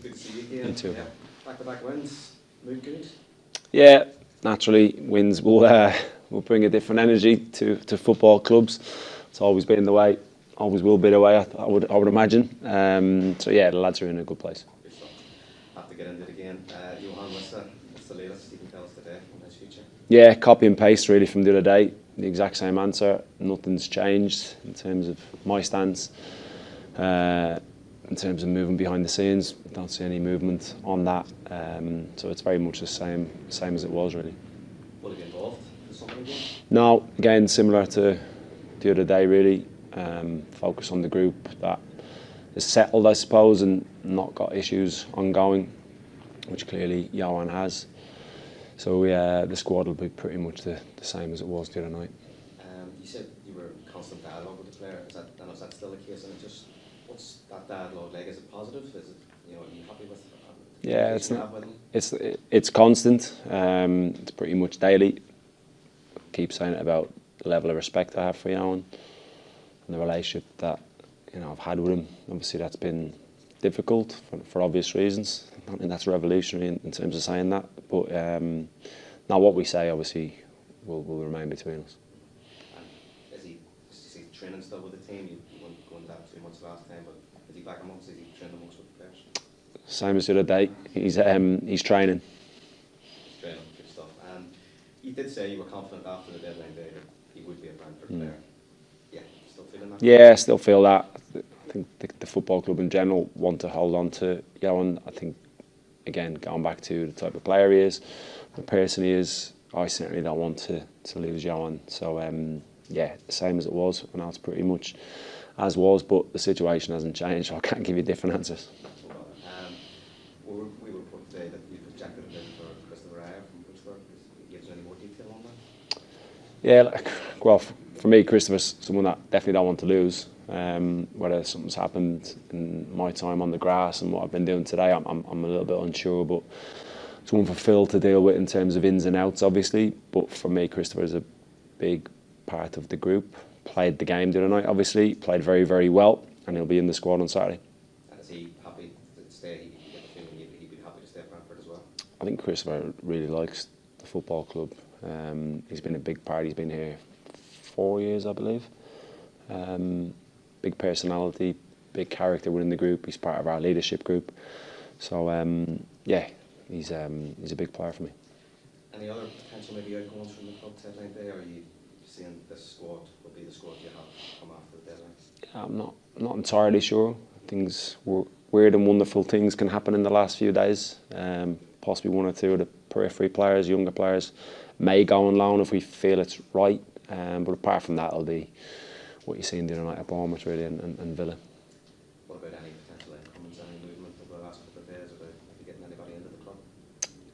Good to see you again. You too. Yeah. Back-to-back wins. Mood good? Yeah, naturally wins will bring a different energy to football clubs. It's always been the way, always will be the way. I would imagine. So yeah, the lads are in a good place. Good stuff. Have to get into it again. Yoane Wissa, what's the latest you can tell us today on his future? Yeah, copy and paste really from the other day. The exact same answer. Nothing's changed in terms of my stance. In terms of moving behind the scenes, don't see any movement on that. So it's very much the same as it was really. Will he be involved in something again? No, again similar to the other day really. Focus on the group that is settled, I suppose, and not got issues ongoing, which clearly Yoane has. So the squad will be pretty much the same as it was the other night. You said you were in constant dialogue with the player. Is that still the case? And just what's that dialogue like? Is it positive? Is it, are you happy with? Yeah, it's constant. It's pretty much daily. I keep saying it about the level of respect I have for Yoane and the relationship that I've had with him. Obviously, that's been difficult for obvious reasons. I don't think that's revolutionary in terms of saying that. But now what we say, obviously, will remain between us. Is he training still with the team? You weren't going that 2 months last time, but is he back amongst? Is he training amongst with the players? Same as the other day. He's training. He's training, good stuff. You did say you were confident after the deadline day that he would be a Brentford player. Yeah, still feeling that? Yeah, I still feel that. I think the football club in general want to hold on to Yoane. I think, again, going back to the type of player he is, the person he is, I certainly don't want to lose Yoane. So, yeah, same as it was. I know it's pretty much as was, but the situation hasn't changed, so I can't give you different answers. We were reporting today that you've rejected a bid for Christopher from Brentford. Can you give us any more detail on that? Yeah, well, for me, Christopher's someone that definitely don't want to lose. Whether something's happened in my time on the grass and what I've been doing today, I'm a little bit unsure, but it's one for Phil to deal with in terms of ins and outs, obviously. But for me, Christopher is a big part of the group. Played the game the other night, obviously. Played very, very well, and he'll be in the squad on Saturday. And is he happy to stay? You get the feeling he'd be happy to stay at Brentford as well? I think Christopher really likes the football club. He's been a big part. He's been here 4 years, I believe. Big personality, big character within the group. He's part of our leadership group. So, yeah, he's a big player for me. Any other potential maybe outgoings from the club deadline day, or are you seeing this squad will be the squad you have come after the deadline? Yeah, I'm not entirely sure. Weird and wonderful things can happen in the last few days. Possibly one or two of the periphery players, younger players, may go on loan if we feel it's right. But apart from that, it'll be what you seen the other night at Bournemouth really and Villa. What about any potential incomings, any movement over the last couple of days about getting anybody into the club?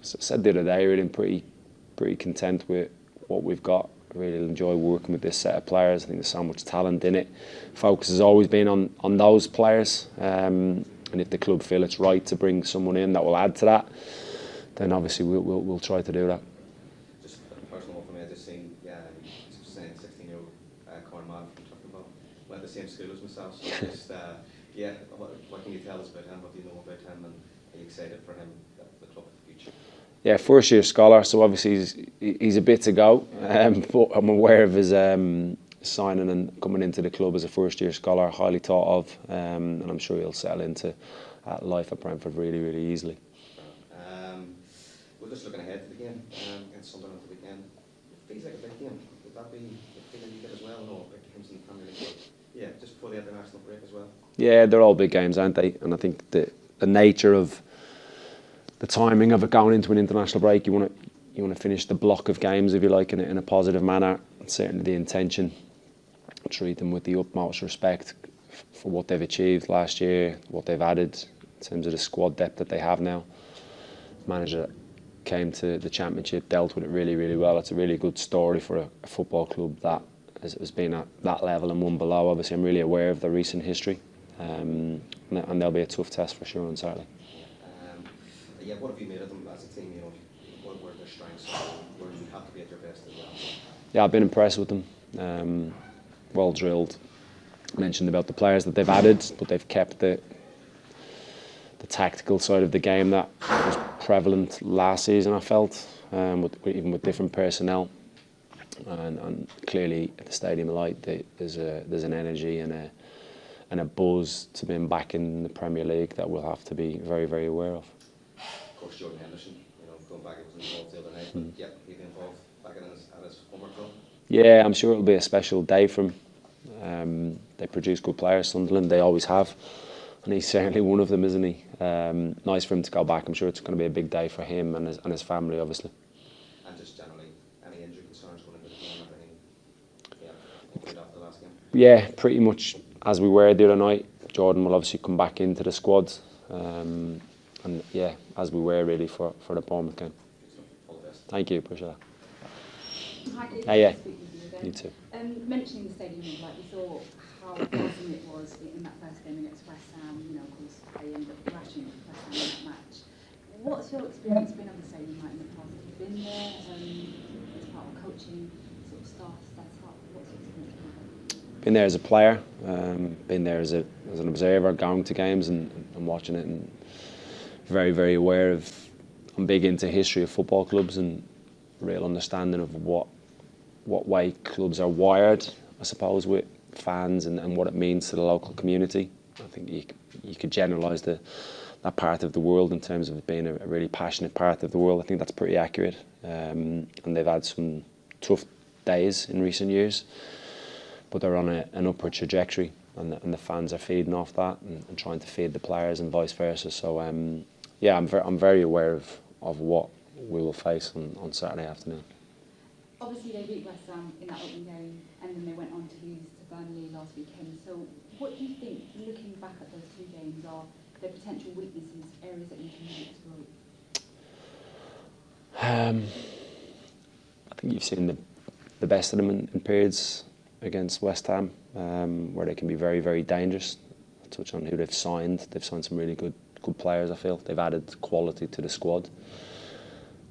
As I said the other day, really, I'm pretty content with what we've got. I really enjoy working with this set of players. I think there's so much talent in it. Focus has always been on those players. And if the club feel it's right to bring someone in that will add to that, then obviously we'll try to do that. Just a personal one for me, I just seen, saying 16-year-old Cornwall from Tuckerville. Went to the same school as myself, so just, what can you tell us about him? What do you know about him, and are you excited for him, the club of the future? Yeah, first year scholar, so obviously he's a bit to go, but I'm aware of his signing and coming into the club as a first year scholar, highly thought of, and I'm sure he'll settle into life at Brentford really, really easily. We're just looking ahead to the game against Sunderland at the weekend. It feels like a big game. Would that be the feeling you get as well? No, big games in the Premier League. Yeah, just before the international break as well. Yeah, they're all big games, aren't they? And I think the nature of the timing of it going into an international break, you want to finish the block of games, if you like, in a positive manner. And certainly the intention, treat them with the utmost respect for what they've achieved last year, what they've added in terms of the squad depth that they have now. Manager came to the Championship, dealt with it really, really well. It's a really good story for a football club that has been at that level and one below. Obviously, I'm really aware of the recent history, and there'll be a tough test for sure on Saturday. Yeah, what have you made of them as a team? What were their strengths? Where you have to be at your best as well? Yeah, I've been impressed with them. Well drilled. I mentioned about the players that they've added, but they've kept the tactical side of the game that was prevalent last season, I felt, even with different personnel. And clearly at the Stadium of Light, there's an energy and a buzz to being back in the Premier League that we'll have to be very, very aware of. Of course, Jordan Henderson, going back, it was involved the other night, but yeah, he'd be involved back at his former club. Yeah, I'm sure it'll be a special day for him. They produce good players, Sunderland, they always have. And he's certainly one of them, isn't he? Nice for him to go back. I'm sure it's going to be a big day for him and his family, obviously. And just generally, any injury concerns going into the game? After the last game? Yeah, pretty much as we were the other night. Jordan will obviously come back into the squad. And yeah, as we were really for the Bournemouth game. All the best. Thank you, appreciate that. Hi, David. Yeah. You too. Mentioning the Stadium of Light, we saw how awesome it was in that first game against West Ham. Of course, they ended up thrashing West Ham in that match. What's your experience been on the Stadium of Light in the past? Have you been there as part of coaching sort of staff set up? What's your experience been like? Been there as a player, been there as an observer, going to games and watching it, and very, very aware of. I'm big into history of football clubs and real understanding of what way clubs are wired, I suppose, with fans and what it means to the local community. I think you could generalise that part of the world in terms of it being a really passionate part of the world. I think that's pretty accurate. And they've had some tough days in recent years, but they're on an upward trajectory, and the fans are feeding off that and trying to feed the players and vice versa. So yeah, I'm very aware of what we will face on Saturday afternoon. Obviously, they beat West Ham in that opening game, and then they went on to lose to Burnley last weekend. So, what do you think, looking back at those two games, are their potential weaknesses, areas that you can use to exploit? I think you've seen the best of them in periods against West Ham, where they can be very, very dangerous. I'll touch on who they've signed. They've signed some really good players, I feel. They've added quality to the squad.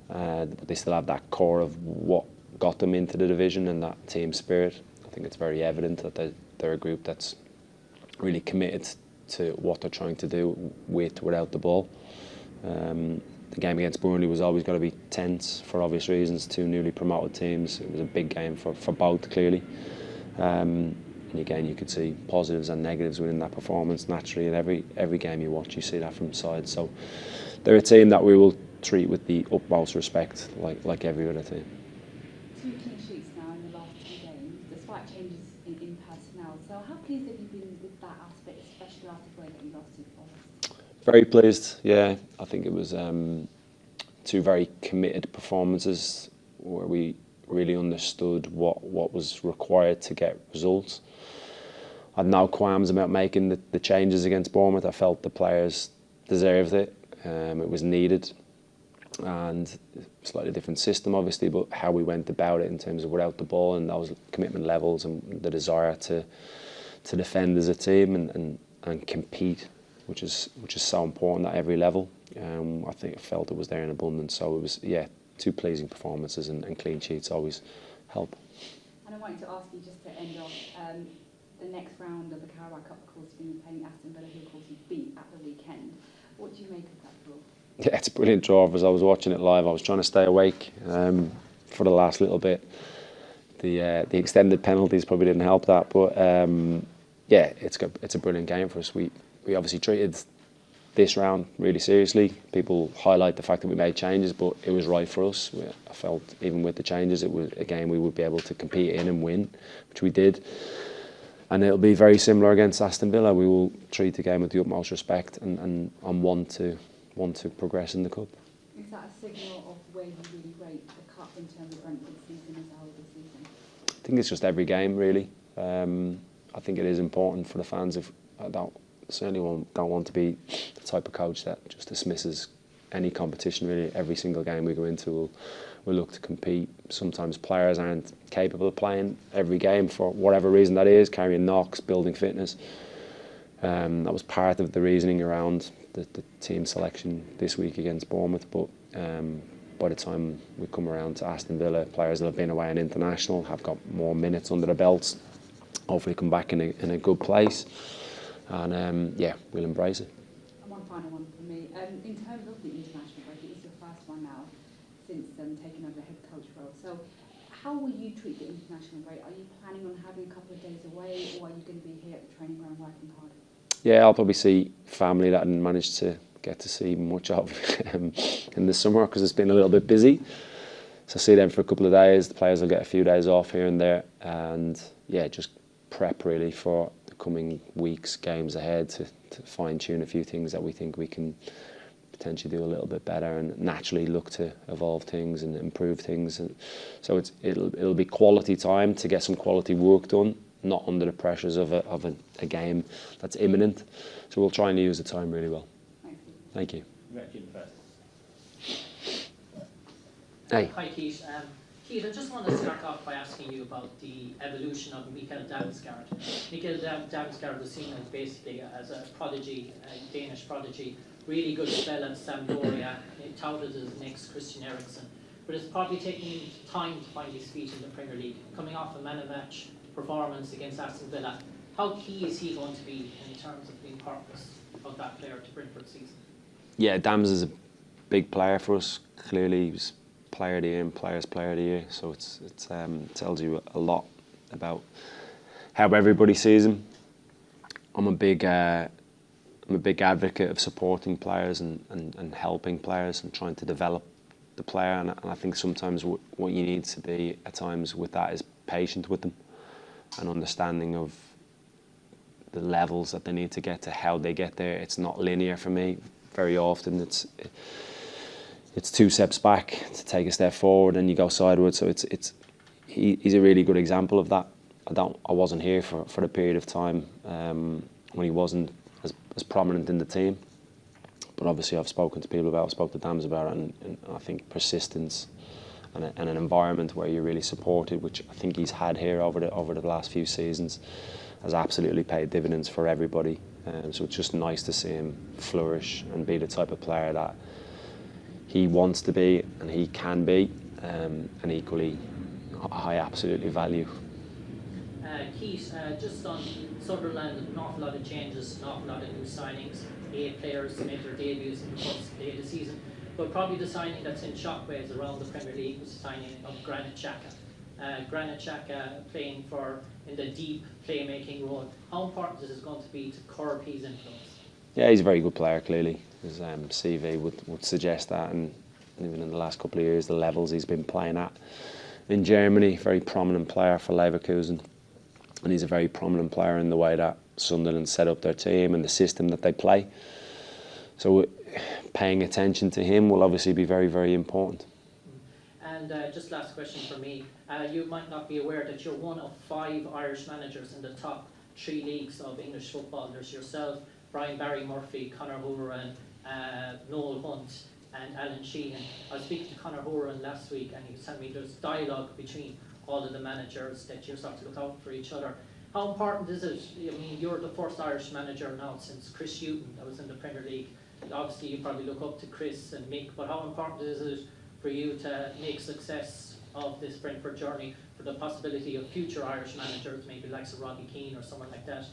But they still have that core of what got them into the division and that team spirit. I think it's very evident that they're a group that's really committed to what they're trying to do with or without the ball. The game against Burnley was always going to be tense for obvious reasons. Two newly promoted teams. It was a big game for both, clearly. And again, you could see positives and negatives within that performance naturally. In every game you watch, you see that from sides. So they're a team that we will treat with the utmost respect, like every other team. 2 clean sheets now in the last 2 games, despite changes in personnel. So how pleased have you been with that aspect, especially after the way that you lost to Forest? Very pleased, yeah. I think it was 2 very committed performances where we really understood what was required to get results. I had no qualms about making the changes against Bournemouth. I felt the players deserved it. It was needed. And slightly different system, obviously, but how we went about it in terms of without the ball and those commitment levels and the desire to defend as a team and compete, which is so important at every level. I felt it was there in abundance. So it was 2 pleasing performances and clean sheets always help. And I wanted to ask you just to end off the next round of the Carabao Cup, of course, you're playing Aston Villa, who of course you beat at the weekend. What do you make of that draw? Yeah, it's a brilliant draw. As I was watching it live, I was trying to stay awake for the last little bit. The extended penalties probably didn't help that, but yeah, it's a brilliant game for us. We obviously treated this round really seriously. People highlight the fact that we made changes, but it was right for us. I felt even with the changes, it was a game we would be able to compete in and win, which we did. And it'll be very similar against Aston Villa. We will treat the game with the utmost respect and want to progress in the cup. Is that a signal of where you really rate the cup in terms of Brentford's season as a whole this season? I think it's just every game, really. I think it is important for the fans. Certainly don't want to be the type of coach that just dismisses any competition, really. Every single game we go into, we'll look to compete. Sometimes players aren't capable of playing every game for whatever reason that is, carrying knocks, building fitness. That was part of the reasoning around the team selection this week against Bournemouth. But by the time we come around to Aston Villa, players that have been away on international have got more minutes under their belts, hopefully come back in a good place. And yeah, we'll embrace it. And one final one from In terms of the international break, it is your first one now since taking over the head coach role. So how will you treat the international break? Are you planning on having a couple of days away, or are you going to be here at the training ground working hard? Yeah, I'll probably see family that I didn't manage to get to see much of in the summer because it's been a little bit busy. So see them for a couple of days. The players will get a few days off here and there, and yeah, just prep really for the coming weeks, games ahead to fine tune a few things that we think we can potentially do a little bit better, and naturally look to evolve things and improve things. And so it'll be quality time to get some quality work done, not under the pressures of a game that's imminent. So we'll try and use the time really well. Thank you. Hey. Hi Keith. Keith, I just want to start off by asking you about the evolution of Mikael Damsgaard. Mikael Damsgaard was seen as basically as a prodigy, a Danish prodigy, really good spell at Sampdoria, touted as the next Christian Eriksen. But it's probably taken him time to find his feet in the Premier League. Coming off a man-of-match performance against Aston Villa, how key is he going to be in terms of being part of that player to Brentford season? Yeah, Dams is a big player for us. Clearly, he was Player of the Year and Players Player of the Year, so it tells you a lot about how everybody sees him. I'm a big advocate of supporting players and helping players and trying to develop the player, and I think sometimes what you need to be at times with that is patient with them and understanding of the levels that they need to get to, how they get there. It's not linear for me. Very often it's 2 steps back to take a step forward and you go sideways. So he's a really good example of that. I wasn't here for the period of time when he wasn't as prominent in the team, but obviously I've spoken to people about it, I've spoken to Dams about it, and I think persistence and an environment where you're really supported, which I think he's had here over the last few seasons, has absolutely paid dividends for everybody. So it's just nice to see him flourish and be the type of player that he wants to be and he can be, and equally I absolutely value. Keith, just on Sunderland, an awful lot of changes, an awful lot of new signings. 8 players made their debuts in the first day of the season, but probably the signing that's in shockwaves around the Premier League was the signing of Granit Xhaka. Granit Xhaka playing in the deep playmaking role. How important is it going to be to curb his influence? Yeah, he's a very good player, clearly. His CV would suggest that, and even in the last couple of years, the levels he's been playing at in Germany, very prominent player for Leverkusen, and he's a very prominent player in the way that Sunderland set up their team and the system that they play. So paying attention to him will obviously be very, very important. And just last question for me. You might not be aware that you're one of 5 Irish managers in the top 3 leagues of English football. There's yourself, Brian Barry Murphy, Conor Horan, Noel Hunt and Alan Sheehan. I was speaking to Conor Horan last week and he was telling me there's dialogue between all of the managers that you start to look out for each other. How important is it? I mean, you're the first Irish manager now since Chris Hughton that was in the Premier League. Obviously you probably look up to Chris and Mick, but how important is it for you to make success of this Brentford journey for the possibility of future Irish managers, maybe like Sir Robbie Keane or someone like that,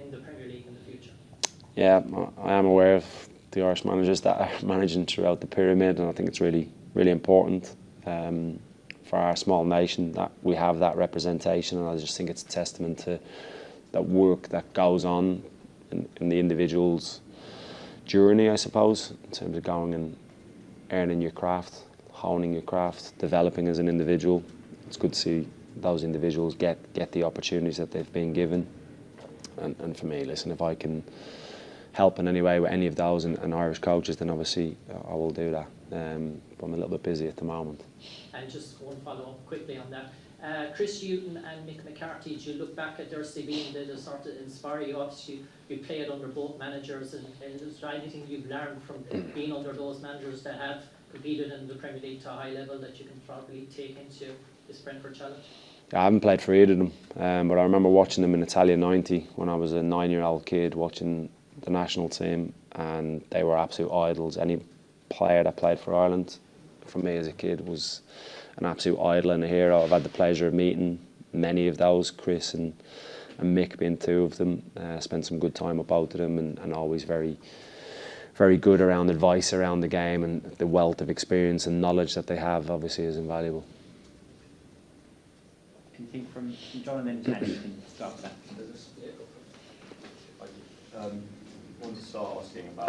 in the Premier League in the future? Yeah, I am aware of the Irish managers that are managing throughout the pyramid, and I think it's really, really important for our small nation that we have that representation, and I just think it's a testament to that work that goes on in the individual's journey, I suppose, in terms of going and earning your craft, honing your craft, developing as an individual. It's good to see those individuals get the opportunities that they've been given, and for me, listen, if I can help in any way with any of those and Irish coaches, then obviously I will do that. But I'm a little bit busy at the moment. And just one follow-up quickly on that. Chris Hughton and Mick McCarthy, do you look back at their CV and did it sort of inspire you? Obviously, you played under both managers, and is there anything you've learned from being under those managers that have competed in the Premier League to a high level that you can probably take into this Brentford challenge? Yeah, I haven't played for either of them, but I remember watching them in Italia 90 when I was a 9-year-old kid watching the national team, and they were absolute idols. Any player that played for Ireland, for me as a kid, was an absolute idol and a hero. I've had the pleasure of meeting many of those, Chris and Mick being 2 of them. Spent some good time with both of them, and always very, very good around advice around the game, and the wealth of experience and knowledge that they have obviously is invaluable. Anything from John, and then Andy can start with that. I wanted to start asking about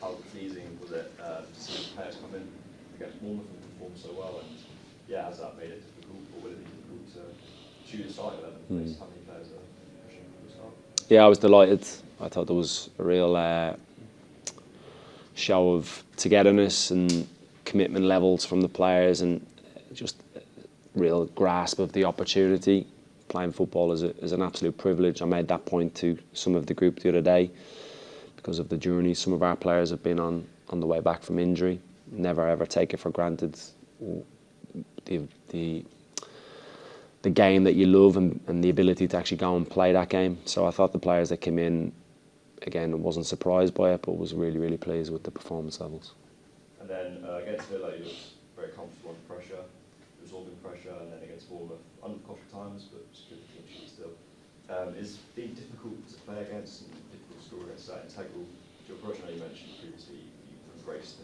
how pleasing was it to see players come in against Bournemouth and perform so well, and has that made it difficult, or will it be difficult to choose a starting 11 based on how many players are pushing for the start? Yeah, I was delighted. I thought there was a real show of togetherness and commitment levels from the players, and just real grasp of the opportunity. Playing football is an absolute privilege. I made that point to some of the group the other day because of the journey some of our players have been on the way back from injury. Never ever take it for granted the game that you love and the ability to actually go and play that game. So I thought the players that came in, again, I wasn't surprised by it, but was really, really pleased with the performance levels. And then against Villa, you looked very comfortable under pressure, absorbing pressure, and then against Bournemouth, under pressure at times, but good clean sheet still. Is being difficult to play against and difficult to score against that integral to your approach? I know you mentioned previously you embraced the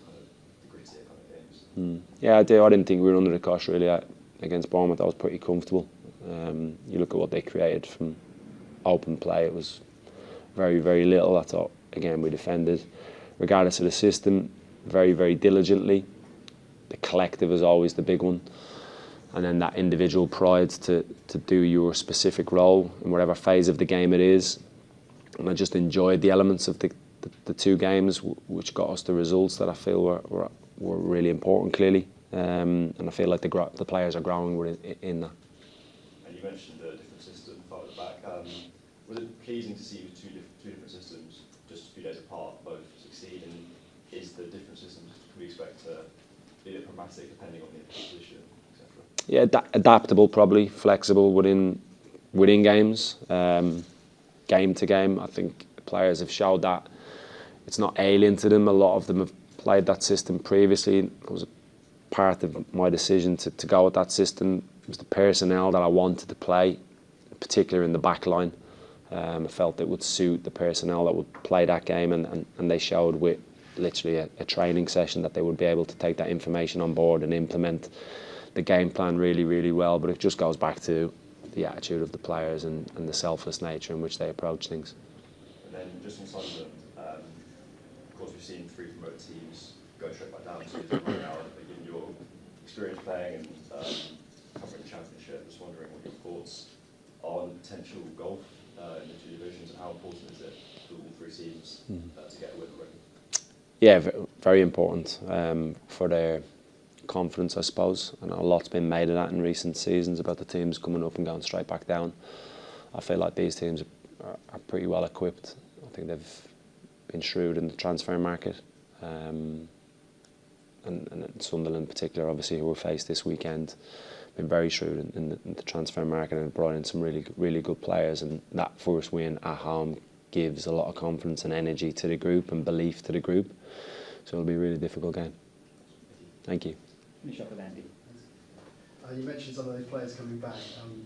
grittier kind of games. Yeah, I do. I didn't think we were under the cosh really against Bournemouth. I was pretty comfortable. You look at what they created from open play, it was very, very little. I thought, again, we defended, regardless of the system, very, very diligently. The collective is always the big one. And then that individual pride to do your specific role in whatever phase of the game it is. And I just enjoyed the elements of the two games, which got us the results that I feel were really important, clearly. And I feel like the players are growing in that. And you mentioned the different system, far at the back. Was it pleasing to see two different systems just a few days apart both succeed? And is the different systems, can we expect to be a bit pragmatic depending on the position, etc.? Yeah, adaptable, probably flexible within games, game to game. I think players have showed that it's not alien to them. A lot of them have played that system previously. It was a part of my decision to go with that system. It was the personnel that I wanted to play, particularly in the back line. I felt it would suit the personnel that would play that game, and they showed with literally a training session that they would be able to take that information on board and implement the game plan really, really well. But it just goes back to the attitude of the players and the selfless nature in which they approach things. And then just on Sunderland, of course we've seen 3 promoted teams go straight back down to the right now, but given your experience playing and covering the championship, just wondering what your thoughts are on the potential golf in the 2 divisions, and how important is it for all 3 teams to get a win already? Yeah, very important for their confidence, I suppose. I know a lot's been made of that in recent seasons about the teams coming up and going straight back down. I feel like these teams are pretty well equipped. I think they've been shrewd in the transfer market. And Sunderland in particular, obviously, who were faced this weekend, been very shrewd in the transfer market and brought in some really, really good players. And that first win at home gives a lot of confidence and energy to the group and belief to the group. So it'll be a really difficult game. Thank you. Finish up with Andy. You mentioned some of those players coming back.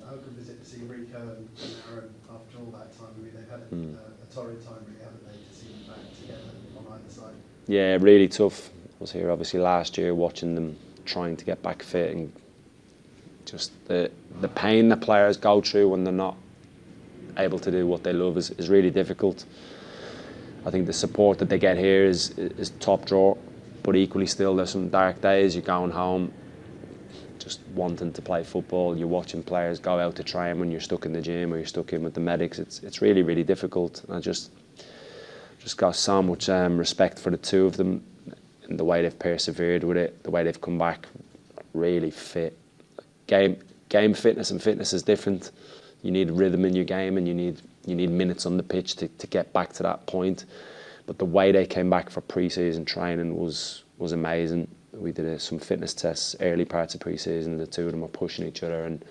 How good was it to see Rico and Aaron after all that time? I mean, they've had a torrid time, really, haven't they, to see them back together on either side? Yeah, really tough. I was here obviously last year watching them trying to get back fit, and just the pain the players go through when they're not able to do what they love is really difficult. I think the support that they get here is top drawer, but equally still there's some dark days. You're going home just wanting to play football. You're watching players go out to train when you're stuck in the gym or you're stuck in with the medics. It's really, really difficult. And I just got so much respect for the 2 of them and the way they've persevered with it, the way they've come back really fit. Game fitness and fitness is different. You need rhythm in your game, and you need minutes on the pitch to get back to that point. But the way they came back for pre-season training was amazing. We did some fitness tests early parts of pre-season. The 2 of them were pushing each other, and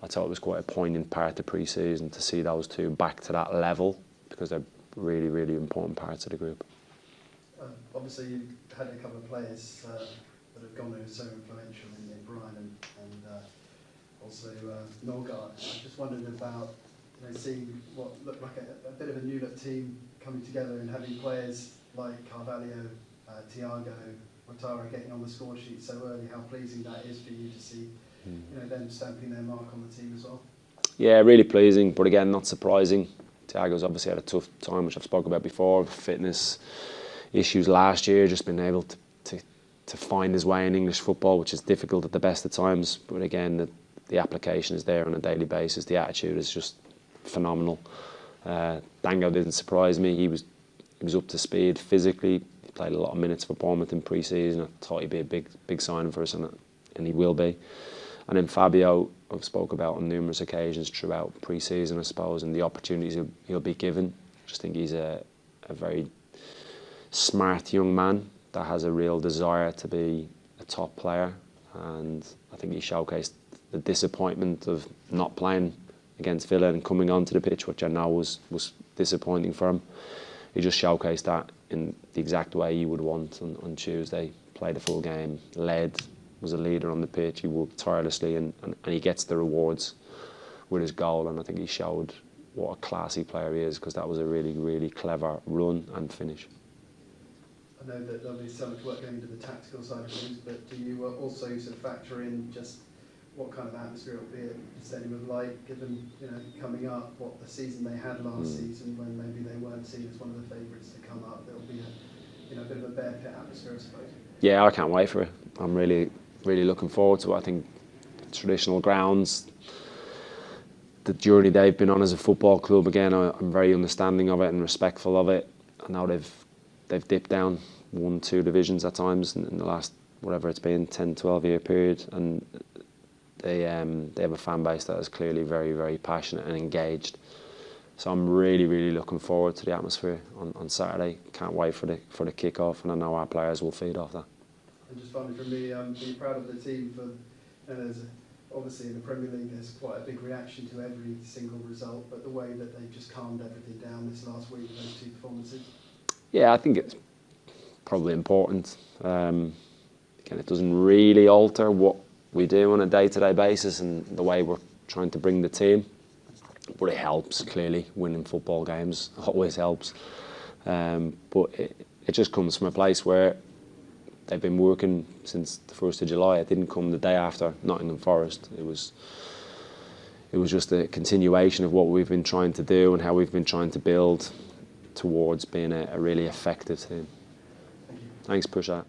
I thought it was quite a poignant part of pre-season to see those 2 back to that level, because they're really, really important parts of the group. Obviously, you had a couple of players that have gone who are so influential in Brian and also Norgard. I just wondered about seeing what looked like a bit of a new look team coming together and having players like Carvalho, Thiago, Ouattara getting on the score sheet so early, how pleasing that is for you to see, you know, them stamping their mark on the team as well? Yeah, really pleasing, but again, not surprising. Thiago's obviously had a tough time, which I've spoken about before, fitness issues last year, just been able to find his way in English football, which is difficult at the best of times. But again, the application is there on a daily basis. The attitude is just phenomenal. Dango didn't surprise me. He was up to speed physically. He played a lot of minutes for Bournemouth in pre-season. I thought he'd be a big signing for us, and he will be. And then Fabio, I've spoke about on numerous occasions throughout pre-season, I suppose, and the opportunities he'll be given. I just think he's a very smart young man that has a real desire to be a top player, and I think he showcased the disappointment of not playing against Villa and coming onto the pitch, which I know was disappointing for him. He just showcased that in the exact way you would want on Tuesday. Played a full game, led, was a leader on the pitch. He worked tirelessly, and he gets the rewards with his goal, and I think he showed what a classy player he is, because that was a really, really clever run and finish. I know that there'll be so much work going into the tactical side of things, but do you also sort of factor in just what kind of atmosphere it'll be at the stadium like, given, you know, coming up, what the season they had last season, when maybe they weren't seen as one of the favourites to come up? There'll be a bit of a bear pit atmosphere, I suppose. Yeah, I can't wait for it. I'm really looking forward to it. I think traditional grounds, the journey they've been on as a football club, again, I'm very understanding of it and respectful of it. I know they've dipped down 1-2 divisions at times in the last, whatever it's been, 10-12 year period, and they have a fan base that is clearly very, very passionate and engaged. So I'm really looking forward to the atmosphere on Saturday. Can't wait for the kick-off, and I know our players will feed off that. And just finally from me, be proud of the team for, obviously in the Premier League there's quite a big reaction to every single result, but the way that they've just calmed everything down this last week with those two performances. Yeah, I think it's probably important. Again, it doesn't really alter what we do on a day-to-day basis and the way we're trying to bring the team, but it helps, clearly. Winning football games always helps. But it just comes from a place where they've been working since the 1st of July. It didn't come the day after Nottingham Forest. It was just a continuation of what we've been trying to do and how we've been trying to build towards being a really effective team. Thank you. Thanks, Pusha.